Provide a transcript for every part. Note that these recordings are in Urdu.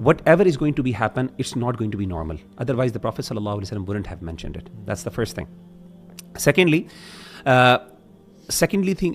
whatever is going to be happen, it's not going to be normal. Otherwise, the Prophet sallallahu alaihi wasallam wouldn't have mentioned it. That's the first thing. Secondly thing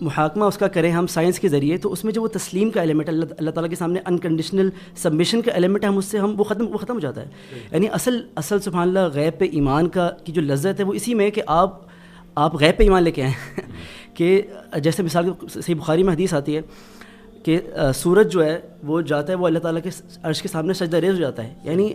محاکمہ اس کا کریں ہم سائنس کے ذریعے, تو اس میں جو وہ تسلیم کا ایلیمنٹ اللہ تعالیٰ کے سامنے انکنڈیشنل سبمیشن کا ایلیمنٹ ہے, ہم اس سے وہ ختم ہو جاتا ہے. یعنی اصل سبحان اللہ غیب پہ ایمان کی جو لذت ہے وہ اسی میں کہ آپ غیب پہ ایمان لے کے آئیں کہ جیسے مثال کے صحیح بخاری میں حدیث آتی ہے کہ سورج جو ہے وہ جاتا ہے, وہ اللہ تعالیٰ کے عرش کے سامنے سجدہ ریز ہو جاتا ہے. یعنی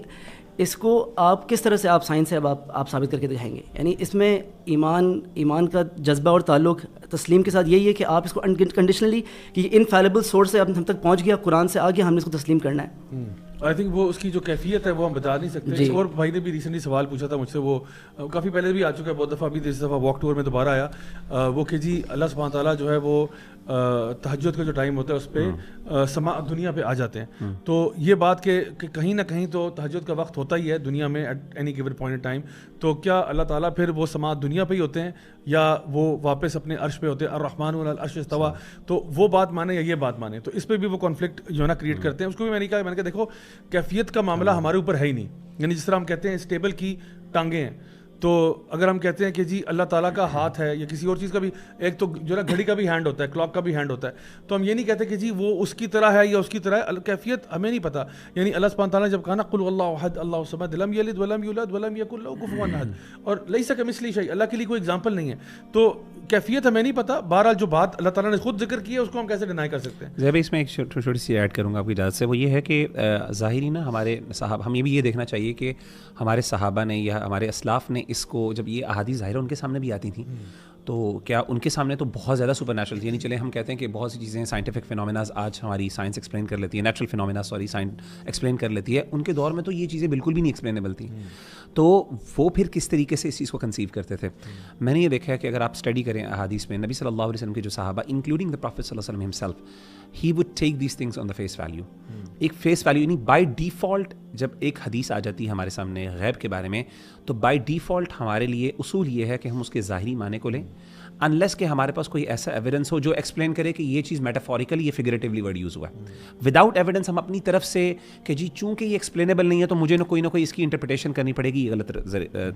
اس کو آپ کس طرح سے آپ سائنس سے اب آپ ثابت کر کے دکھائیں گے؟ یعنی اس میں ایمان کا جذبہ اور تعلق تسلیم کے ساتھ یہی ہے کہ آپ اس کو انکنڈیشنلی کہ انفیلیبل سورس سے اب ہم تک پہنچ گیا, قرآن سے آ گیا, ہم نے اس کو تسلیم کرنا ہے. آئی تھنک وہ اس کی جو کیفیت ہے وہ ہم بتا نہیں سکتے. اور بھائی نے بھی ریسنٹلی سوال پوچھا تھا مجھ سے, وہ کافی پہلے بھی آ چکا ہے, بہت دفعہ بھی, اس دفعہ واک ٹور میں دوبارہ آیا, وہ کہ جی اللہ سبحانہ تعالیٰ جو ہے وہ تہجد کا جو ٹائم ہوتا ہے اس پہ سما دنیا پہ آ جاتے ہیں. تو یہ بات کہ کہیں نہ کہیں تو تہجد کا وقت ہوتا ہی ہے دنیا میں at any given point in time. تو کیا اللہ تعالیٰ پھر وہ سما دنیا پہ ہی ہوتے ہیں یا وہ واپس اپنے عرش پہ ہوتے ہیں؟ الرحمن علی العرش استویٰ, تو وہ بات مانے یا یہ بات مانے؟ تو اس پہ بھی وہ کانفلکٹ جو ہے نا کریٹ کرتے ہیں. اس کو بھی میں نے کہا دیکھو کیفیت کا معاملہ ہمارے اوپر ہے ہی نہیں. یعنی جس طرح ہم کہتے ہیں اس ٹیبل کی ٹانگیں ہیں, تو اگر ہم کہتے ہیں کہ جی اللہ تعالیٰ کا ہاتھ ہے یا کسی اور چیز کا بھی, ایک تو جو ہے گھڑی کا بھی ہینڈ ہوتا ہے, کلاک کا بھی ہینڈ ہوتا ہے, تو ہم یہ نہیں کہتے کہ جی وہ اس کی طرح ہے یا اس کی طرح ہے. کیفیت ہمیں نہیں پتہ. یعنی اللہ سبحانہ تعالیٰ نے جب کہا نا قل اللہ احد اللہ الصمد لم یلد ولم یولد ولم یکن لہ کفوا احد, اور لیس کمثلہ شیء, اللہ کے لیے کوئی ایگزامپل نہیں ہے. تو کیفیت ہمیں نہیں پتہ. بہرحال جو بات اللہ تعالیٰ نے خود ذکر کی ہے اس کو ہم کیسے ڈینائی کر سکتے ہیں؟ زیب اس میں ایک چھوٹی سی ایڈ کروں گا آپ کی اجازت سے, وہ یہ ہے کہ ظاہری نا ہمارے صحابہ, ہم یہ بھی یہ دیکھنا چاہیے کہ ہمارے صحابہ نے یا ہمارے اسلاف نے اس کو, جب یہ احادیث ظاہرہ ان کے سامنے بھی آتی تھیں, تو کیا ان کے سامنے تو بہت زیادہ سپر نیچرل تھی. یعنی چلے ہم کہتے ہیں کہ بہت سی چیزیں سائنٹیفک فینومیناز آج ہماری سائنس ایکسپلین کر لیتی ہے, نیچرل فینومینا سائنس ایکسپلین کر لیتی ہے, ان کے دور میں تو یہ چیزیں بالکل بھی نہیں ایکسپلینیبل تھیں. تو وہ پھر کس طریقے سے اس چیز کو کنسیو کرتے تھے؟ میں نے یہ دیکھا ہے کہ اگر آپ اسٹڈی کریں احادیث میں, نبی صلی اللہ علیہ وسلم کے جو صحابہ انکلوڈنگ دا پروفیٹ صلی اللہ علیہ وسلم himself, he would take these things on the face value. ایک فیس ویلیو, یعنی بائی ڈیفالٹ جب ایک حدیث آ جاتی ہے ہمارے سامنے غیب کے بارے میں, تو بائی ڈیفالٹ ہمارے لیے اصول یہ ہے کہ ہم اس کے ظاہری معنی کو لیں, انلیس کہ ہمارے پاس کوئی ایسا ایویڈنس ہو جو ایکسپلین کرے کہ یہ چیز میٹافوریکلی یا فگریٹیولی ورڈ یوز ہوا ہے. وداؤٹ ایویڈنس ہم اپنی طرف سے کہ جی چونکہ یہ ایکسپلینیبل نہیں ہے تو مجھے نہ کوئی اس کی انٹرپریٹیشن کرنی پڑے گی, یہ غلط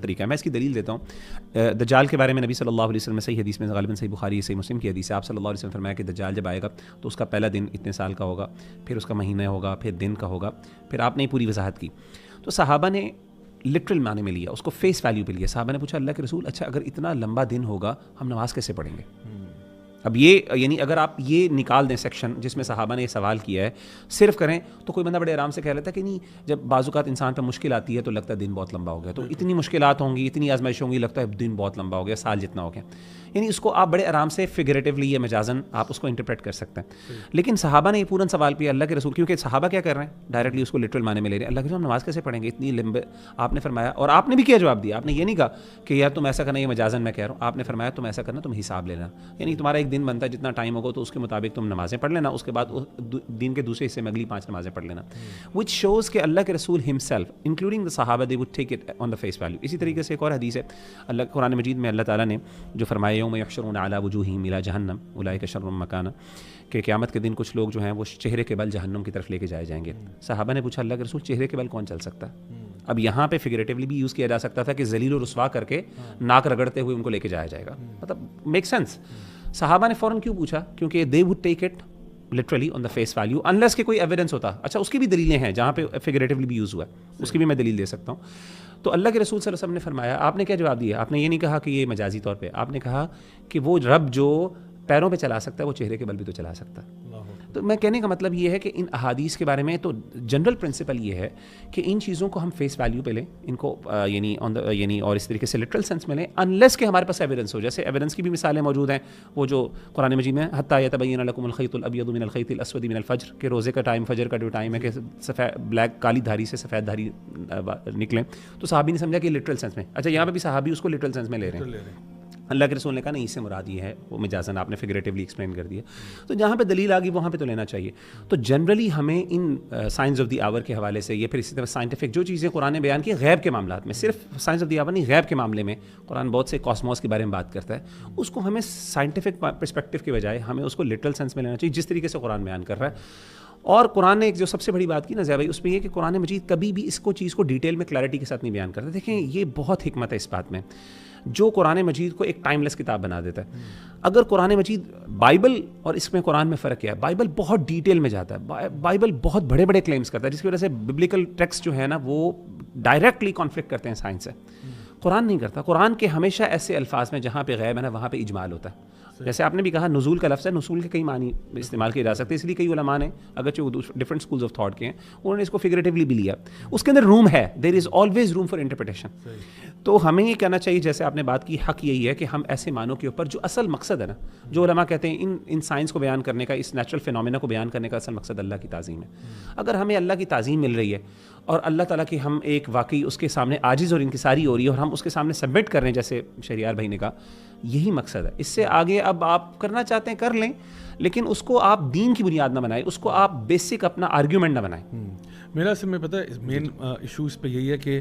طریقہ ہے. میں اس کی دلیل دیتا ہوں. دجال کے بارے میں نبی صلی اللہ علیہ وسلم صحیح حدیث میں, غالباً صحیح بخاری صحیح مسلم کی حدیث ہے, آپ صلی اللہ علیہ وسلم فرمایا کہ دجال جب آئے گا تو اس کا پہلا دن اتنے سال کا ہوگا, پھر اس کا مہینہ ہوگا, پھر دن کا ہوگا, پھر آپ نے پوری وضاحت کی. تو صحابہ نے لٹرل معنی میں لیا, اس کو فیس ویلیو پہ لیا. صحابہ نے پوچھا اللہ کے رسول, اچھا اگر اتنا لمبا دن ہوگا ہم نماز کیسے پڑھیں گے؟ اب یہ یعنی اگر آپ یہ نکال دیں سیکشن جس میں صحابہ نے یہ سوال کیا ہے, صرف کریں تو کوئی بندہ بڑے آرام سے کہہ لیتا ہے کہ نہیں, جب بعض اوقات انسان پہ مشکل آتی ہے تو لگتا ہے دن بہت لمبا ہو گیا, تو اتنی مشکلات ہوں گی, اتنی آزمائش ہوں گی, لگتا ہے دن بہت لمبا ہو گیا, سال جتنا ہو گیا. یعنی اس کو آپ بڑے آرام سے فگریٹیولی یا مجازن آپ اس کو انٹرپریٹ کر سکتے ہیں. لیکن صحابہ نے یہ پورا سوال کیا اللہ کے رسول, کیونکہ صحابہ کیا کر رہے ہیں ڈائریکٹلی اس کو لٹرل معنی میں لے رہے ہیں. اللہ کے رسول ہم نماز کیسے پڑھیں گے اتنی لمبے؟ آپ نے فرمایا, اور آپ نے بھی کیا جواب دیا, آپ نے یہ نہیں کہا کہ یار تم ایسا کرنا, یہ مجازن میں کہہ رہا ہوں, آپ نے فرمایا تم ایسا کرنا, تم حساب لینا, یعنی تمہارا ایک دن بنتا ہے جتنا ٹائم ہوگا تو اس کے مطابق تم نمازیں پڑھ لینا, اس کے بعد دن کے دوسرے حصے میں اگلی 5 نمازیں پڑھ لینا. وچ شوز کہ اللہ کے رسول ہمسیلف انکلوڈنگ دا صحابہ they would take it on the face value. اسی طریقے سے ایک اور حدیث ہے اللہ قرآن مجید میں, اللہ تعالیٰ نے جو فرمایا یوم یحشرون علی وجوہہم الی جہنم اولئک شر مکانا, کہ قیامت کے دن کچھ لوگ جو ہیں وہ چہرے کے بل جہنم کی طرف لے کے جائے جائیں گے. صحابہ نے پوچھا اللہ کے رسول چہرے کے بل کون چل سکتا ہے؟ اب یہاں پہ فگریٹیولی بھی یوز کیا جا سکتا تھا کہ ذلیل و رسوا کر کے ناک رگڑتے ہوئے ان کو لے کے جایا جائے گا, مطلب میک سینس. صحابہ نے فوراً کیوں پوچھا؟ کیونکہ they would take it literally on the face value unless کہ کوئی ایویڈنس ہوتا. اچھا اس کی بھی دلیلیں ہیں جہاں پہ فگریٹیولی بھی یوز ہوا ہے, اس کی بھی میں دلیل دے سکتا ہوں. تو اللہ کے رسول صلی اللہ علیہ وسلم نے فرمایا, آپ نے کیا جواب دیا؟ آپ نے یہ نہیں کہا کہ یہ مجازی طور پہ, آپ نے کہا کہ وہ رب جو پیروں پہ چلا سکتا ہے وہ چہرے کے بل بھی تو چلا سکتا ہے. تو میں کہنے کا مطلب یہ ہے کہ ان احادیث کے بارے میں تو جنرل پرنسپل یہ ہے کہ ان چیزوں کو ہم فیس ویلیو پہ لیں, ان کو یعنی اور اس طریقے سے لٹرل سینس میں لیں, انلیس کہ ہمارے پاس ایویڈنس ہو. جیسے ایویڈنس کی بھی مثالیں موجود ہیں, وہ جو قرآن مجید میں حتیٰ یتبین لکم الخیط الابیض من الخیط الاسود من الفجر, کہ روزے کا ٹائم, فجر کا جو ٹائم ہے کہ بلیک کالی دھاری سے سفید دھاری نکلیں. تو صحابی نے سمجھا کہ لٹرل سینس میں. اچھا یہاں پہ بھی صحابی اس کو لٹرل سینس میں لے رہے ہیں. اللہ کے رسول نے کہا نہیں, اس سے مراد یہ ہے, وہ مجازن آپ نے فگریٹیولی ایکسپلین کر دیا. تو جہاں پہ دلیل آ گئی وہاں پہ تو لینا چاہیے. تو جنرلی ہمیں ان سائنس آف دی آور کے حوالے سے, یہ پھر اسی طرح سائنٹیفک جو چیزیں قرآن نے بیان کی غیب کے معاملات میں, صرف سائنس آف دی آور نہیں, غیب کے معاملے میں قرآن بہت سے کاسموس کے بارے میں بات کرتا ہے, اس کو ہمیں سائنٹیفک پرسپیکٹو کے بجائے ہمیں اس کو لٹرل سینس میں لینا چاہیے جس طریقے سے قرآن بیان کر رہا ہے. اور قرآن نے ایک جو سب سے بڑی بات کی نا ضیاء بھائی, اس میں یہ کہ قرآن مجید کبھی بھی اس کو چیز کو ڈیٹیل میں کلیئرٹی کے ساتھ نہیں بیان کرتا. دیکھیں یہ بہت حکمت ہے اس بات میں. جو قرآن مجید کو ایک ٹائم لیس کتاب بنا دیتا ہے. اگر قرآن مجید بائبل اور اس میں قرآن میں فرق کیا ہے, بائبل بہت ڈیٹیل میں جاتا ہے, بائبل بہت بڑے بڑے کلیمز کرتا ہے, جس کی وجہ سے ببلیکل ٹیکسٹ جو ہے نا وہ ڈائریکٹلی کانفلکٹ کرتے ہیں سائنس سے. قرآن نہیں کرتا. قرآن کے ہمیشہ ایسے الفاظ میں جہاں پہ غیب ہے نا وہاں پہ اجمال ہوتا ہے. جیسے آپ نے بھی کہا نزول کا لفظ ہے, نزول کے کئی معنی استعمال کیے جا سکتے ہیں, اس لیے کئی علماء نے اگرچہ وہ ڈفرنٹ اسکولز آف تھاٹ کے ہیں انہوں نے اس کو فگریٹیولی بھی لیا. اس کے اندر روم ہے, there is always room for interpretation. تو ہمیں یہ کہنا چاہیے جیسے آپ نے بات کی, حق یہی ہے کہ ہم ایسے معنوں کے اوپر جو اصل مقصد ہے نا, جو علماء کہتے ہیں ان سائنس کو بیان کرنے کا, اس نیچرل فینومینا کو بیان کرنے کا اصل مقصد اللہ کی تعظیم ہے. اگر ہمیں اللہ کی تعظیم مل رہی ہے اور اللہ تعالیٰ کی ہم ایک واقعی اس کے سامنے عاجز اور انکساری ہو رہی ہے اور ہم اس کے سامنے سبمٹ کر رہے ہیں جیسے شہریار بھائی نے کہا, یہی مقصد ہے. اس سے آگے اب آپ کرنا چاہتے ہیں کر لیں, لیکن اس کو آپ دین کی بنیاد نہ بنائیں, اس کو آپ بیسک اپنا آرگیومنٹ نہ بنائیں. میرا اصل میں پتہ ہے مین ایشو اس پہ یہی ہے کہ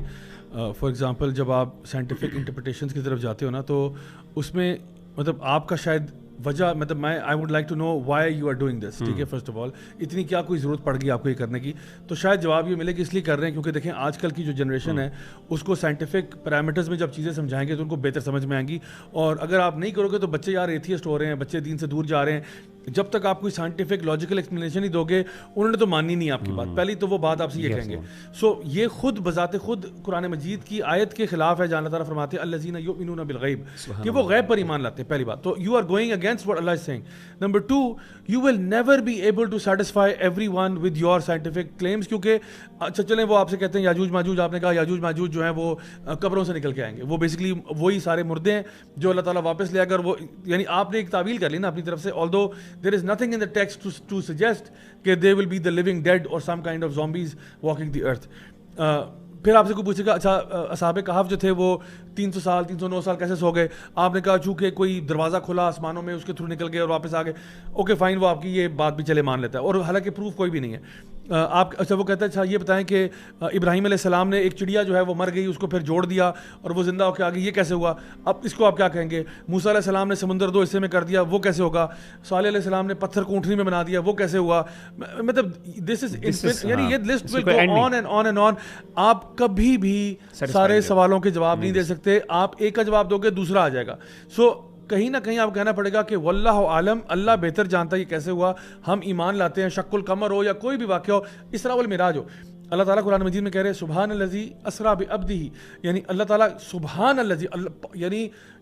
فار ایگزامپل جب آپ سائنٹیفک انٹرپریٹیشنس کی طرف جاتے ہو نا, تو اس میں مطلب آپ کا شاید وجہ, مطلب I would like to know why you are doing this. ٹھیک ہے, فرسٹ آف آل اتنی کیا کوئی ضرورت پڑ گئی آپ کو یہ کرنے کی؟ تو شاید جواب یہ ملے کہ اس لیے کر رہے ہیں کیونکہ دیکھیں آج کل کی جو جنریشن ہے اس کو سائنٹیفک پیرامیٹرز میں جب چیزیں سمجھائیں گے تو ان کو بہتر سمجھ میں آئیں گی. اور اگر آپ نہیں کرو گے تو بچے یار ایتھیسٹ ہو رہے ہیں, بچے دین سے دور جا رہے ہیں. جب تک آپ کوئی سائنٹیفک لاجیکل ایکسپلینیشن ہی دو گے انہوں نے تو ماننی نہیں آپ کی بات. پہلی تو وہ بات آپ سے یہ کہیں گے. سو یہ خود بذات خود قرآن مجید کی آیت کے خلاف ہے جہاں اللہ تعالیٰ فرماتے ہیں الذین یؤمنون بالغیب, کہ وہ غیب پر ایمان لاتے ہیں. پہلی بات تو you are going against what اللہ is saying. Number 2, you will never be able to satisfy everyone with your scientific claims, کیونکہ اچھا چلیں وہ آپ سے کہتے ہیں یاجوج ماجوج, آپ نے کہا یاجوج ماجوج جو ہیں وہ قبروں سے نکل کے آئیں گے, وہ بیسکلی وہی سارے مردے ہیں جو اللہ تعالیٰ واپس لے کر وہ, یعنی آپ نے ایک تعویل کر لی نا اپنی طرف سے, although there is nothing in the text to suggest کہ they will be the living dead or some kind of zombies walking the earth. پھر آپ سے کوئی پوچھے گا اچھا اصحاب کہف جو تھے وہ 300 سال 309 سال کیسے سو گئے؟ آپ نے کہا چونکہ کوئی دروازہ کھلا آسمانوں میں اس کے تھرو نکل گئے اور واپس آ گئے. اوکے فائن, وہ آپ کی یہ بات بھی چلے مان لیتا ہے, اور حالانکہ پروف کوئی بھی نہیں ہے. آپ اچھا وہ کہتا ہے اچھا یہ بتائیں کہ ابراہیم علیہ السلام نے ایک چڑیا جو ہے وہ مر گئی, اس کو پھر جوڑ دیا اور وہ زندہ ہو کے آ گئی, یہ کیسے ہوا؟ اب اس کو آپ کیا کہیں گے؟ موسیٰ علیہ السلام نے سمندر 2 حصے میں کر دیا, وہ کیسے ہوگا؟ صالح علیہ السلام نے پتھر کو اونٹنی میں بنا دیا, وہ کیسے ہوا؟ مطلب دس از یعنی یہ list will go on and on and on. آپ کبھی بھی سارے سوالوں کے جواب نہیں دے سکتے. آپ ایک کا جواب دو گے دوسرا آ جائے گا. سو کہیں نہ کہیں آپ کہنا پڑے گا کہ واللہ عالم, اللہ بہتر جانتا ہے یہ کیسے ہوا. ہم ایمان لاتے ہیں شق القمر ہو یا کوئی بھی واقعہ ہو, اسراء والمعراج ہو, اللہ تعالیٰ قرآن مجید میں کہہ رہے ہیں سبحان الذی اسریٰ بعبدہ, یعنی اللہ تعالیٰ سبحان الذی,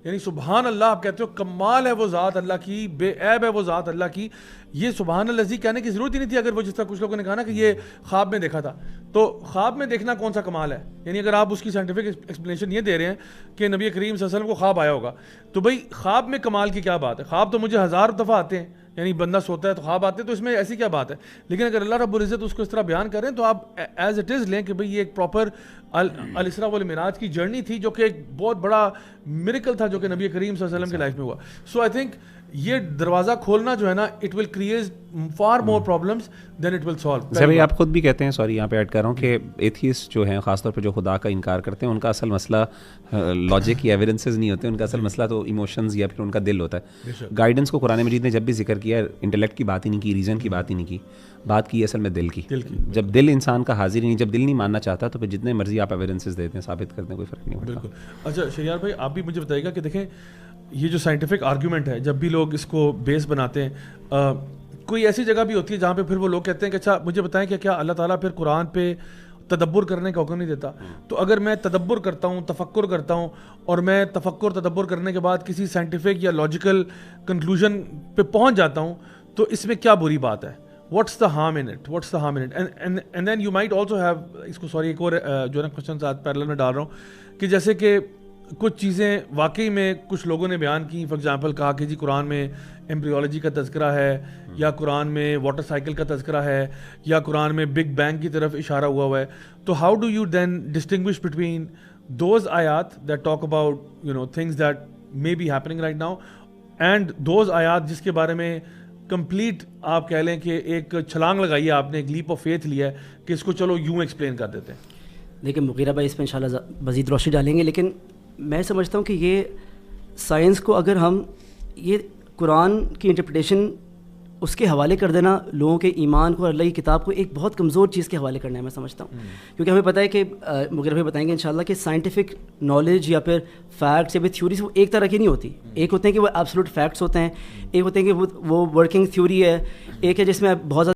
یعنی سبحان اللہ آپ کہتے ہو کمال ہے وہ ذات اللہ کی, بے عیب ہے وہ ذات اللہ کی. یہ سبحان الذی کہنے کی ضرورت ہی نہیں تھی اگر وہ جس طرح کچھ لوگوں نے کہا نا کہ یہ خواب میں دیکھا تھا. تو خواب میں دیکھنا کون سا کمال ہے؟ یعنی اگر آپ اس کی سائنٹیفک ایکسپلینیشن یہ دے رہے ہیں کہ نبی کریم صلی اللہ علیہ وسلم کو خواب آیا ہوگا, تو بھائی خواب میں کمال کی کیا بات ہے؟ خواب تو مجھے 1000 دفعہ آتے ہیں, یعنی بندہ سوتا ہے تو خواب آتے ہیں, تو اس میں ایسی کیا بات ہے؟ لیکن اگر اللہ رب العزت اس کو اس طرح بیان کریں تو آپ ایز اٹ از لیں کہ بھئی یہ ایک پراپر الاسراء والمعراج کی جرنی تھی جو کہ ایک بہت بڑا میریکل تھا جو کہ نبی کریم صلی اللہ علیہ وسلم کی لائف میں ہوا. سو آئی تھنک یہ دروازہ کھولنا جو ہے نا it will create for more problems than it will solve. بھائی آپ خود بھی کہتے ہیں, سوری یہاں پہ ایڈ کر رہا ہوں, کہ ایتھیسٹ جو ہیں خاص طور پہ جو خدا کا انکار کرتے ہیں ان کا اصل مسئلہ لاجک یا ایویڈنسز نہیں ہوتے, ان کا اصل مسئلہ تو ایموشنز یا پھر ان کا دل ہوتا ہے. گائیڈنس کو قرآن مجید نے جب بھی ذکر کیا انٹلیکٹ کی بات ہی نہیں کی, ریزن کی بات ہی نہیں کی, بات کی اصل میں دل کی. جب دل انسان کا حاضر ہی نہیں, جب دل نہیں ماننا چاہتا تو پھر جتنے مرضی آپ ایویڈنسز دیتے ہیں ثابت کرتے ہیں کوئی فرق نہیں پڑتا. بالکل. اچھا شہریار بھائی آپ بھی مجھے بتائیے گا کہ دیکھیں یہ جو سائنٹیفک آرگیومنٹ ہے جب بھی لوگ اس کو بیس بناتے ہیں, کوئی ایسی جگہ بھی ہوتی ہے جہاں پہ پھر وہ لوگ کہتے ہیں کہ اچھا مجھے بتائیں کہ کیا اللہ تعالیٰ پھر قرآن پہ تدبر کرنے کا حکم نہیں دیتا؟ تو اگر میں تدبر کرتا ہوں, تفکر کرتا ہوں, اور میں تفکر تدبر کرنے کے بعد کسی سائنٹیفک یا لاجیکل کنکلوژن پہ پہنچ جاتا ہوں تو اس میں کیا بری بات ہے؟ What's the harm in it, what's the harm in it? And then you might also have, اس کو سوری ایک اور جو ہے نا کوشچن آج پیرلل میں ڈال رہا ہوں, کہ جیسے کہ کچھ چیزیں واقعی میں کچھ لوگوں نے بیان کی, فار ایگزامپل کہا کہ جی قرآن میں ایمبریولوجی کا تذکرہ ہے, یا قرآن میں واٹر سائیکل کا تذکرہ ہے, یا قرآن میں بگ بینگ کی طرف اشارہ ہوا ہے. تو how do you then distinguish between those آیات that talk about things that may be happening right now and those آیات جس کے بارے میں کمپلیٹ آپ کہہ لیں کہ ایک چھلانگ لگائی ہے آپ نے, ایک لیپ آف فیتھ لیا ہے کہ اس کو چلو یوں ایکسپلین کر دیتے ہیں. دیکھیں مغیرہ بھائی اس میں انشاءاللہ مزید روشنی ڈالیں گے, لیکن میں سمجھتا ہوں کہ یہ سائنس کو اگر ہم یہ قرآن کی انٹرپریٹیشن اس کے حوالے کر دینا لوگوں کے ایمان کو اور اللہ کی کتاب کو ایک بہت کمزور چیز کے حوالے کرنا ہے میں سمجھتا ہوں. کیونکہ ہمیں پتہ ہے کہ مغیر بھائی بتائیں گے انشاءاللہ کہ سائنٹیفک نالج یا پھر فیکٹس یا پھر تھیوریز وہ ایک طرح کی نہیں ہوتی. ایک ہوتے ہیں کہ وہ ایبسولوٹ فیکٹس ہوتے ہیں, ایک ہوتے ہیں کہ وہ ورکنگ تھیوری ہے, ایک ہے جس میں بہت زیادہ